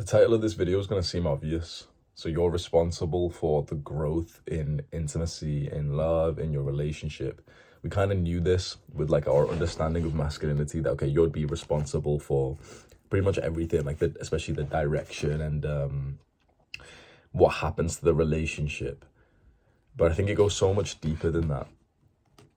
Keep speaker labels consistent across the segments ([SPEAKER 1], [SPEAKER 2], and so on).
[SPEAKER 1] The title of this video is going to seem obvious. So you're responsible for the growth in intimacy, in love, in your relationship. We kind of knew this with like our understanding of masculinity that, okay, you'd be responsible for pretty much everything, like especially the direction and what happens to the relationship. But I think it goes so much deeper than that.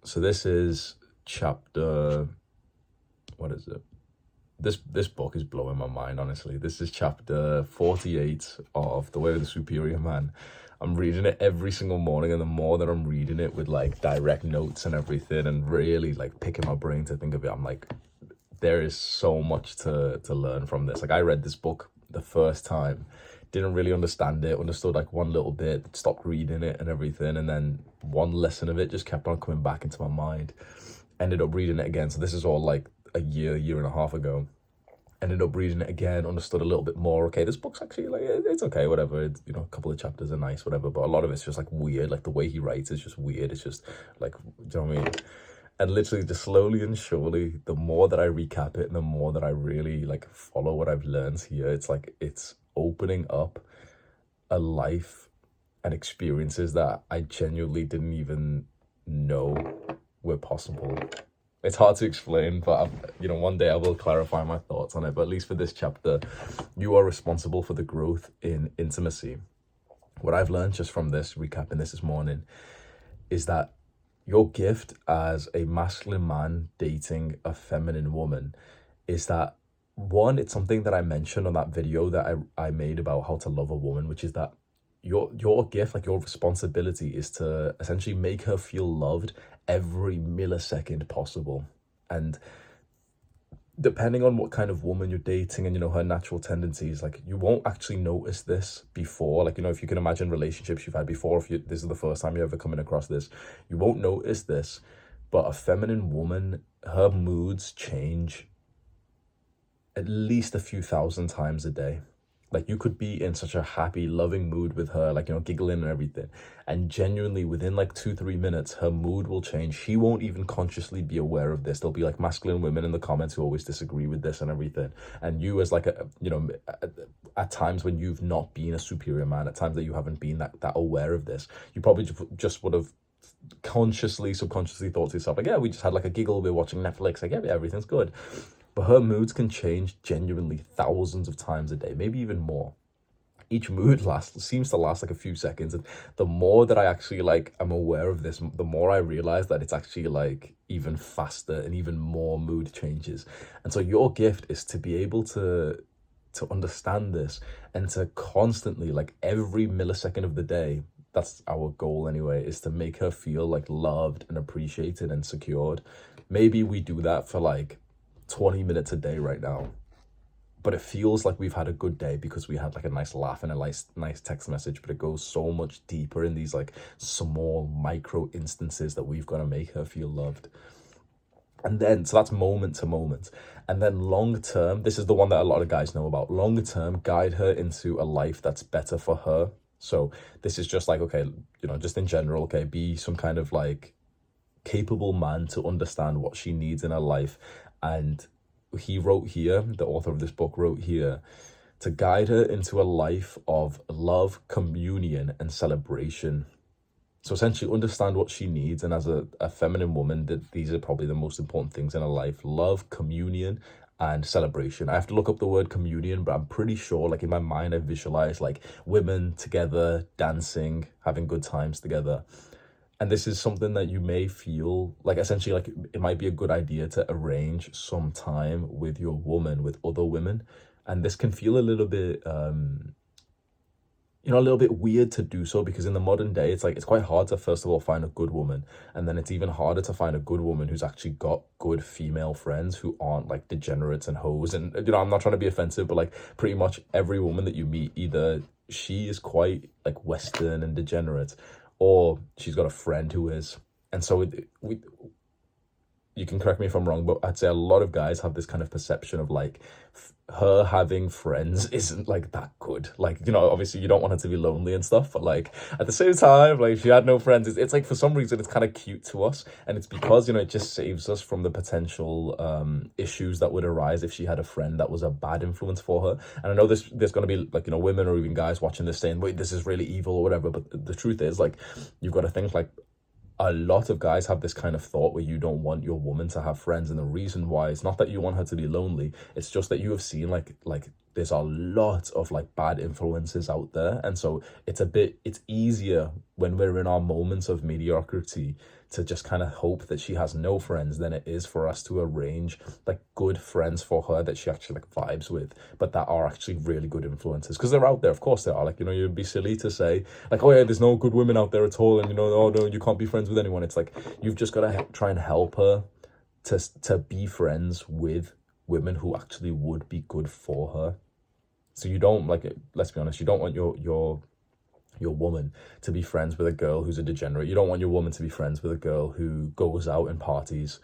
[SPEAKER 1] So this is chapter, what is it? This book is blowing my mind, honestly. This is chapter 48 of The Way of the Superior Man. I'm reading it every single morning, and the more that I'm reading it with like direct notes and everything and really like picking my brain to think of it, I'm like, there is so much to learn from this. Like, I read this book the first time, didn't really understand it, understood like one little bit, stopped reading it and everything, and then one lesson of it just kept on coming back into my mind. Ended up reading it again. So this is all like a year and a half ago. Ended up reading it again, understood a little bit more. Okay, this book's actually like, it's okay, whatever. It's, a couple of chapters are nice, whatever. But a lot of it's just like weird. Like the way he writes is just weird. It's just like, do you know what I mean? And literally just slowly and surely, the more that I recap it and the more that I really like follow what I've learned here, it's like, it's opening up a life and experiences that I genuinely didn't even know were possible. It's hard to explain, but one day I will clarify my thoughts on it. But at least for this chapter, you are responsible for the growth in intimacy. What I've learned just from this, recapping this morning, is that your gift as a masculine man dating a feminine woman is that, one, it's something that I mentioned on that video that I made about how to love a woman, which is that your gift, like your responsibility, is to essentially make her feel loved every millisecond possible. And depending on what kind of woman you're dating and her natural tendencies, like, you won't actually notice this before. Like, if you can imagine relationships you've had before, if this is the first time you're ever coming across this, you won't notice this. But a feminine woman, her moods change at least a few thousand times a day. Like, you could be in such a happy, loving mood with her, like, giggling and everything. And genuinely, within like 2-3 minutes, her mood will change. She won't even consciously be aware of this. There'll be like masculine women in the comments who always disagree with this and everything. And you, as like at times when you've not been a superior man, at times that you haven't been that aware of this, you probably just would have consciously, subconsciously thought to yourself, like, yeah, we just had like a giggle, we're watching Netflix, like, yeah, everything's good. But her moods can change genuinely thousands of times a day, maybe even more. Each mood seems to last like a few seconds. And the more that I actually like am aware of this, the more I realize that it's actually like even faster and even more mood changes. And so your gift is to be able to understand this and to constantly, like every millisecond of the day, that's our goal anyway, is to make her feel like loved and appreciated and secured. Maybe we do that for like 20 minutes a day right now, but it feels like we've had a good day because we had like a nice laugh and a nice text message. But it goes so much deeper in these like small micro instances that we've got to make her feel loved. And then, so that's moment to moment. And then long term, this is the one that a lot of guys know about. Long term, guide her into a life that's better for her. So this is just like, okay, just in general, okay, be some kind of like capable man to understand what she needs in her life. And he wrote here, the author of this book wrote here, to guide her into a life of love, communion, and celebration. So essentially understand what she needs. And as a feminine woman, that these are probably the most important things in her life: love, communion, and celebration. I have to look up the word communion, but I'm pretty sure, like in my mind, I visualize like women together, dancing, having good times together. And this is something that you may feel like, essentially, like it might be a good idea to arrange some time with your woman, with other women. And this can feel a little bit, a little bit weird to do so, because in the modern day, it's like, it's quite hard to, first of all, find a good woman. And then it's even harder to find a good woman who's actually got good female friends who aren't like degenerates and hoes. And, I'm not trying to be offensive, but like pretty much every woman that you meet, either she is quite like Western and degenerate, or she's got a friend who is. And so you can correct me if I'm wrong, but I'd say a lot of guys have this kind of perception of like her having friends isn't like that good. Like, you know, obviously you don't want her to be lonely and stuff, but like at the same time, like if she had no friends, it's like for some reason it's kind of cute to us, and it's because, you know, it just saves us from the potential issues that would arise if she had a friend that was a bad influence for her. And I know there's going to be like, you know, women or even guys watching this saying, wait, this is really evil or whatever, but the truth is, like, you've got to think like a lot of guys have this kind of thought where you don't want your woman to have friends, and the reason why is not that you want her to be lonely, it's just that you have seen like there's a lot of like bad influences out there, and so it's easier when we're in our moments of mediocrity to just kind of hope that she has no friends than it is for us to arrange like good friends for her that she actually like vibes with, but that are actually really good influences, because they're out there, of course they are. Like, you know, you'd be silly to say like, oh yeah, there's no good women out there at all, and you know, oh no, you can't be friends with anyone. It's like you've just got to try and help her to be friends with women who actually would be good for her. So you don't, like, let's be honest, you don't want your woman to be friends with a girl who's a degenerate. You don't want your woman to be friends with a girl who goes out and parties.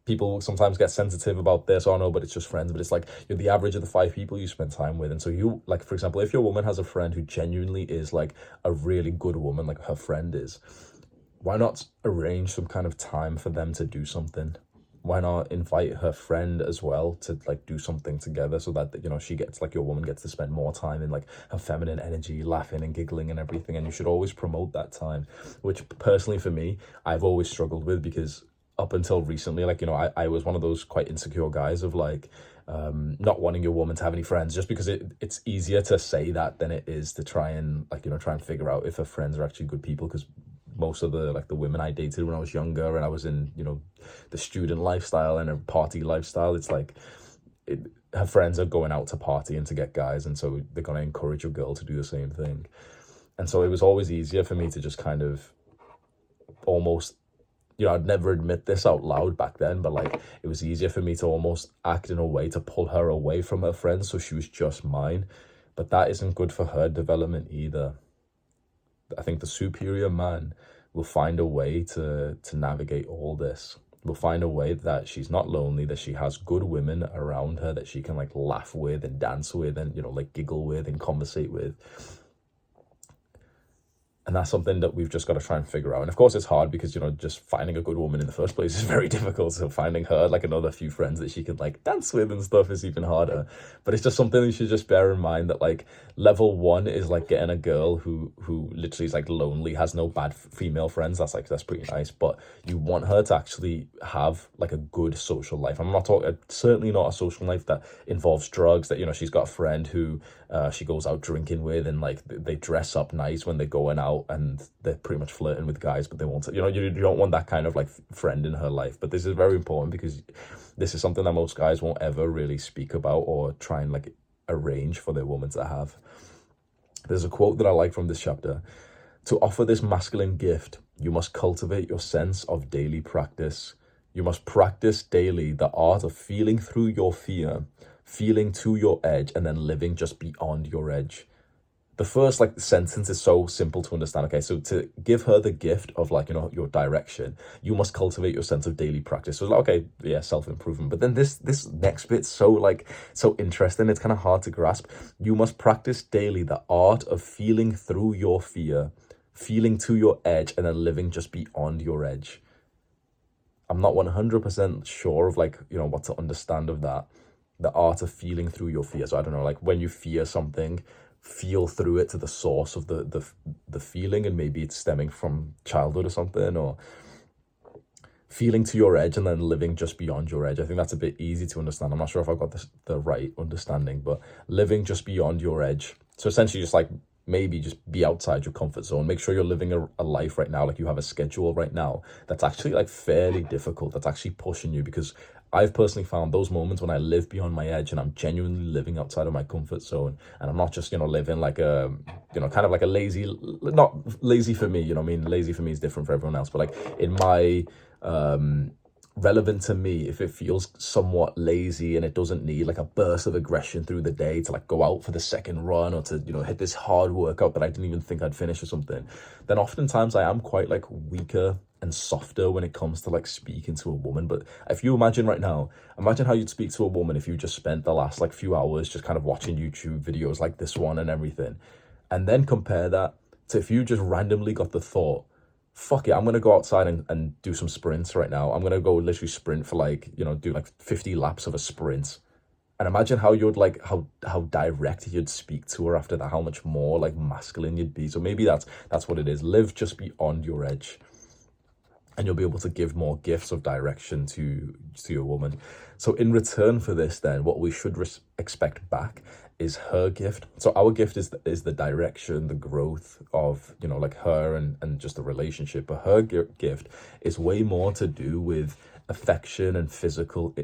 [SPEAKER 1] People sometimes get sensitive about this, oh no, but it's just friends. But it's like you're the average of the 5 people you spend time with. And so you, like, for example, if your woman has a friend who genuinely is like a really good woman, like her friend is, why not arrange some kind of time for them to do something? Why not invite her friend as well to like do something together, so that, you know, she gets, like, your woman gets to spend more time in like her feminine energy, laughing and giggling and everything. And you should always promote that time, which personally for me, I've always struggled with, because up until recently, like, you know, I was one of those quite insecure guys of like not wanting your woman to have any friends, just because it's easier to say that than it is to try and, like, you know, try and figure out if her friends are actually good people. Because most of the, like, the women I dated when I was younger and I was in, you know, the student lifestyle and a party lifestyle, it's like her friends are going out to party and to get guys, and so they're going to encourage your girl to do the same thing. And so it was always easier for me to just kind of almost, you know, I'd never admit this out loud back then, but like it was easier for me to almost act in a way to pull her away from her friends so she was just mine. But that isn't good for her development either. I think the superior man will find a way to navigate all this. Will find a way that she's not lonely, that she has good women around her that she can like laugh with and dance with and, you know, like giggle with and conversate with. And that's something that we've just got to try and figure out. And of course it's hard because, you know, just finding a good woman in the first place is very difficult. So finding her like another few friends that she can like dance with and stuff is even harder. But it's just something you should just bear in mind, that like level 1 is like getting a girl who literally is like lonely, has no bad female friends. That's pretty nice. But you want her to actually have like a good social life. I'm not talking, certainly not a social life that involves drugs, that, you know, she's got a friend who she goes out drinking with, and like they dress up nice when they're going out and they're pretty much flirting with guys, but they won't, you know, you don't want that kind of like friend in her life. But this is very important, because this is something that most guys won't ever really speak about or try and like arrange for their woman to have. There's a quote that I like from this chapter: to offer this masculine gift, you must cultivate your sense of daily practice. You must practice daily the art of feeling through your fear, feeling to your edge, and then living just beyond your edge. The first like sentence is so simple to understand. Okay, so to give her the gift of, like, you know, your direction, you must cultivate your sense of daily practice. So like, okay, yeah, self-improvement. But then this next bit's so interesting. It's kind of hard to grasp. You must practice daily the art of feeling through your fear, feeling to your edge, and then living just beyond your edge. I'm not 100% sure of, like, you know, what to understand of that. The art of feeling through your fear. So I don't know, like when you fear something, feel through it to the source of the feeling, and maybe it's stemming from childhood or something, or feeling to your edge and then living just beyond your edge. I think that's a bit easy to understand. I'm not sure if I've got the right understanding, but living just beyond your edge. So essentially just like maybe just be outside your comfort zone. Make sure you're living a life right now, like you have a schedule right now that's actually like fairly difficult, that's actually pushing you. Because I've personally found those moments when I live beyond my edge and I'm genuinely living outside of my comfort zone, and I'm not just, you know, living like a, you know, kind of like a lazy, not lazy for me, you know what I mean? Lazy for me is different for everyone else, but like in my, relevant to me, if it feels somewhat lazy and it doesn't need like a burst of aggression through the day to like go out for the second run, or to, you know, hit this hard workout that I didn't even think I'd finish or something, then oftentimes I am quite like weaker and softer when it comes to like speaking to a woman. But if you imagine right now, imagine how you'd speak to a woman if you just spent the last like few hours just kind of watching YouTube videos like this one and everything, and then compare that to if you just randomly got the thought, fuck it, I'm gonna go outside and do some sprints right now. I'm gonna go literally sprint for like, you know, do like 50 laps of a sprint. And imagine how you'd like how direct you'd speak to her after that, how much more like masculine you'd be. So maybe that's what it is. Live just beyond your edge, and you'll be able to give more gifts of direction to your woman. So in return for this, then what we should expect back is her gift. So our gift is the direction, the growth of, you know, like her and just the relationship. But her gift is way more to do with affection and physical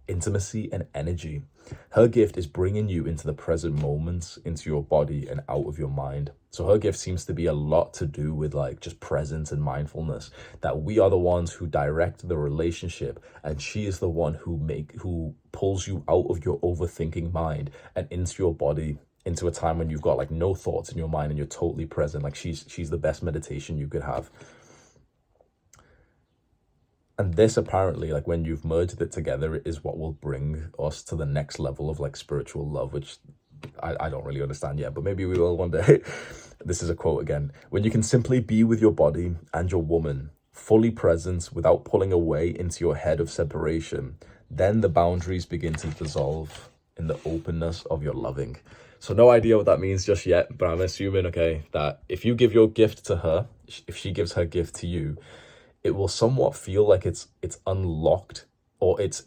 [SPEAKER 1] intimacy and energy. Her gift is bringing you into the present moments, into your body and out of your mind. So her gift seems to be a lot to do with like just presence and mindfulness, that we are the ones who direct the relationship, and she is the one who pulls you out of your overthinking mind and into your body, into a time when you've got like no thoughts in your mind and you're totally present. Like she's the best meditation you could have. And this apparently, like when you've merged it together, is what will bring us to the next level of like spiritual love, which I don't really understand yet, but maybe we will one day. This is a quote again. When you can simply be with your body and your woman, fully present without pulling away into your head of separation, then the boundaries begin to dissolve in the openness of your loving. So no idea what that means just yet, but I'm assuming, okay, that if you give your gift to her, if she gives her gift to you, it will somewhat feel like it's unlocked, or it's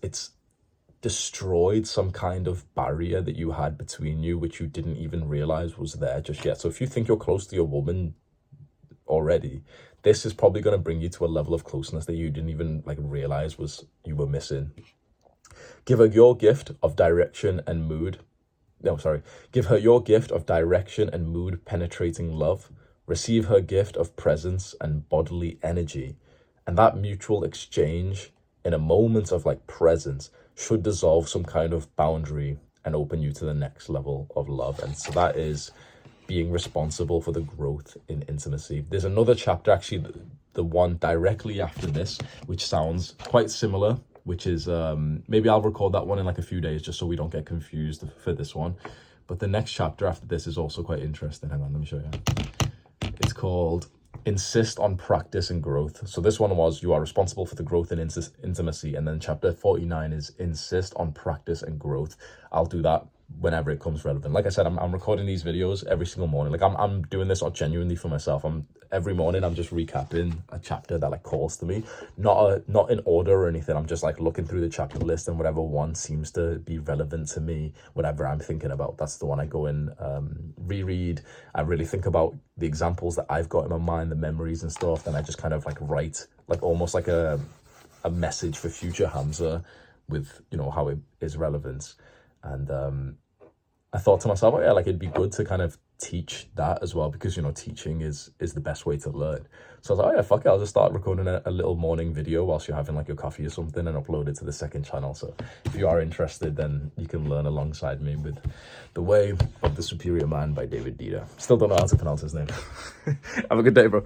[SPEAKER 1] destroyed some kind of barrier that you had between you, which you didn't even realize was there just yet. So if you think you're close to your woman already, this is probably going to bring you to a level of closeness that you didn't even like realize you were missing. Give her your gift of direction and mood. Give her your gift of direction and mood penetrating love. Receive her gift of presence and bodily energy. And that mutual exchange in a moment of like presence should dissolve some kind of boundary and open you to the next level of love. And so that is being responsible for the growth in intimacy. There's another chapter, actually, the one directly after this, which sounds quite similar, which is, maybe I'll record that one in like a few days just so we don't get confused for this one. But the next chapter after this is also quite interesting. Hang on, let me show you. It's called Insist on Practice and Growth. So this one was, you are responsible for the growth in intimacy. And then chapter 49 is Insist on Practice and Growth. I'll do that whenever it comes relevant. Like I said, I'm recording these videos every single morning. Like I'm doing this genuinely for myself. Every morning I'm just recapping a chapter that like calls to me, not in order or anything. I'm just like looking through the chapter list, and whatever one seems to be relevant to me, whatever I'm thinking about, that's the one I go and reread. I really think about the examples that I've got in my mind, the memories and stuff. Then I just kind of like write like almost like a message for future Hamza with, you know, how it is relevant. And I thought to myself, oh yeah, like it'd be good to kind of teach that as well, because, you know, teaching is the best way to learn. So I was like, oh yeah, fuck it, I'll just start recording a little morning video whilst you're having like your coffee or something, and upload it to the second channel. So if you are interested, then you can learn alongside me with The Way of the Superior Man by David Dida. Still don't know how to pronounce his name. Have a good day, bro.